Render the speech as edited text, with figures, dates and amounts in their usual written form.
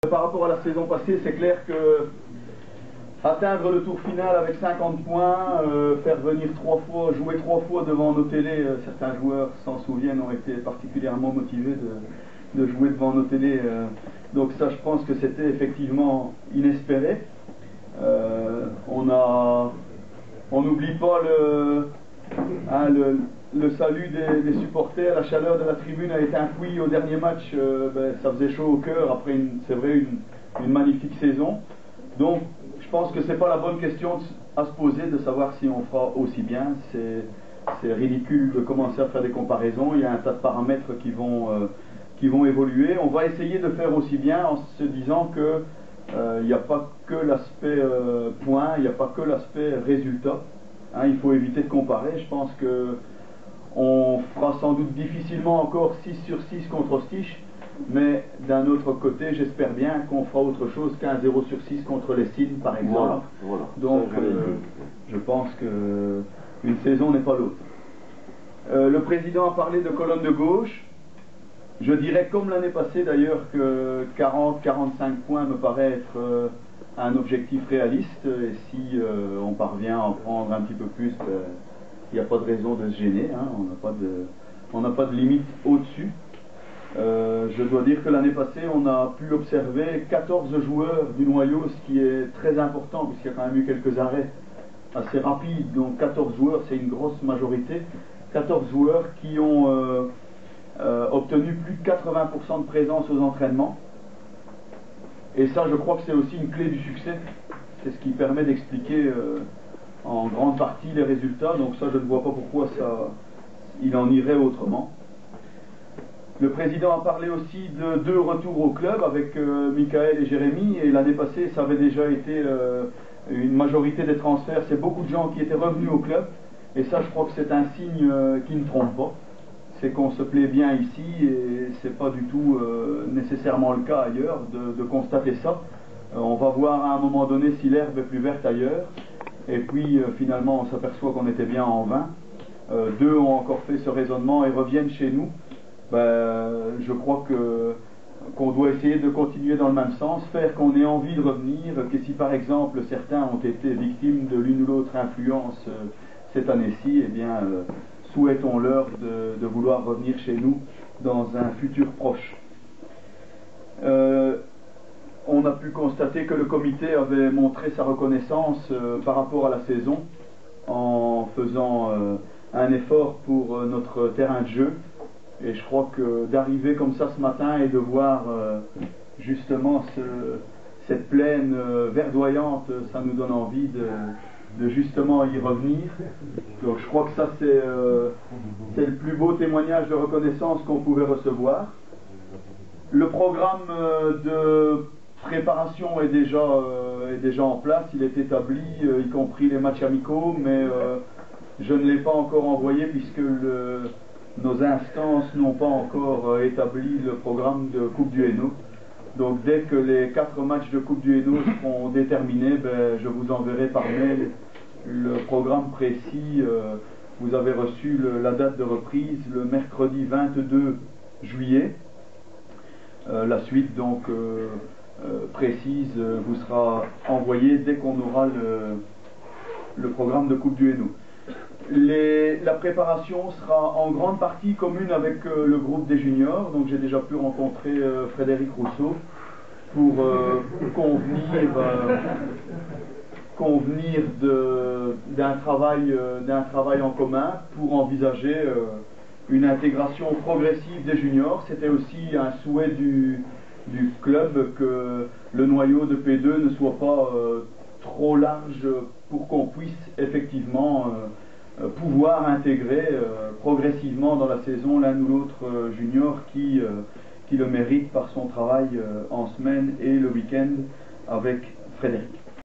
Par rapport à la saison passée, c'est clair que atteindre le tour final avec 50 points, faire venir 3 fois, jouer 3 fois devant nos télés, certains joueurs s'en souviennent, ont été particulièrement motivés de jouer devant nos télés. Donc ça, je pense que c'était effectivement inespéré. On n'oublie pas le salut des supporters, la chaleur de la tribune a été un puits au dernier match, ça faisait chaud au cœur après c'est vrai une magnifique saison. Donc je pense que c'est pas la bonne question à se poser de savoir si on fera aussi bien. C'est ridicule de commencer à faire des comparaisons, il y a un tas de paramètres qui vont évoluer. On va essayer de faire aussi bien en se disant que il n'y a pas que l'aspect point, il n'y a pas que l'aspect résultat. Il faut éviter de comparer. Je pense que on fera sans doute difficilement encore 6 sur 6 contre Ostich, mais d'un autre côté, j'espère bien qu'on fera autre chose qu'un 0 sur 6 contre les Cygnes, par exemple. Voilà. Donc, je pense qu'une saison n'est pas l'autre. Le président a parlé de colonne de gauche. Je dirais, comme l'année passée d'ailleurs, que 40-45 points me paraît être un objectif réaliste. Et si on parvient à en prendre un petit peu plus, il n'y a pas de raison de se gêner. On n'a pas de limite au-dessus. Je dois dire que l'année passée, on a pu observer 14 joueurs du noyau, ce qui est très important, puisqu'il y a quand même eu quelques arrêts assez rapides. Donc 14 joueurs, c'est une grosse majorité. 14 joueurs qui ont obtenu plus de 80% de présence aux entraînements. Et ça, je crois que c'est aussi une clé du succès. C'est ce qui permet d'expliquer en grande partie les résultats. Donc ça, je ne vois pas pourquoi il en irait autrement. Le président a parlé aussi de 2 retours au club avec Michael et Jérémy. Et l'année passée, ça avait déjà été une majorité des transferts. C'est beaucoup de gens qui étaient revenus au club. Et ça, je crois que c'est un signe qui ne trompe pas. C'est qu'on se plaît bien ici et c'est pas du tout nécessairement le cas ailleurs de constater ça. On va voir à un moment donné si l'herbe est plus verte ailleurs. Et puis finalement, on s'aperçoit qu'on était bien en vain. 2 ont encore fait ce raisonnement et reviennent chez nous. Je crois qu'on doit essayer de continuer dans le même sens, faire qu'on ait envie de revenir, que si par exemple certains ont été victimes de l'une ou l'autre influence cette année-ci, eh bien souhaitons-leur de vouloir revenir chez nous dans un futur proche. On a pu constater que le comité avait montré sa reconnaissance par rapport à la saison en faisant un effort pour notre terrain de jeu. Et je crois que d'arriver comme ça ce matin et de voir justement cette plaine verdoyante, ça nous donne envie de justement y revenir. Donc je crois que ça c'est le plus beau témoignage de reconnaissance qu'on pouvait recevoir. Le programme de préparation est déjà en place, il est établi, y compris les matchs amicaux, mais je ne l'ai pas encore envoyé puisque nos instances n'ont pas encore établi le programme de Coupe du Hainaut. Donc dès que les 4 matchs de Coupe du Hainaut seront déterminés, je vous enverrai par mail le programme précis. Vous avez reçu la date de reprise le mercredi 22 juillet. La suite donc précise vous sera envoyée dès qu'on aura le programme de Coupe du Hainaut. La préparation sera en grande partie commune avec le groupe des juniors, donc j'ai déjà pu rencontrer Frédéric Rousseau pour convenir d'un travail en commun pour envisager une intégration progressive des juniors. C'était aussi un souhait du club que le noyau de P2 ne soit pas trop large pour qu'on puisse effectivement pouvoir intégrer progressivement dans la saison l'un ou l'autre junior qui le mérite par son travail en semaine et le week-end avec Frédéric.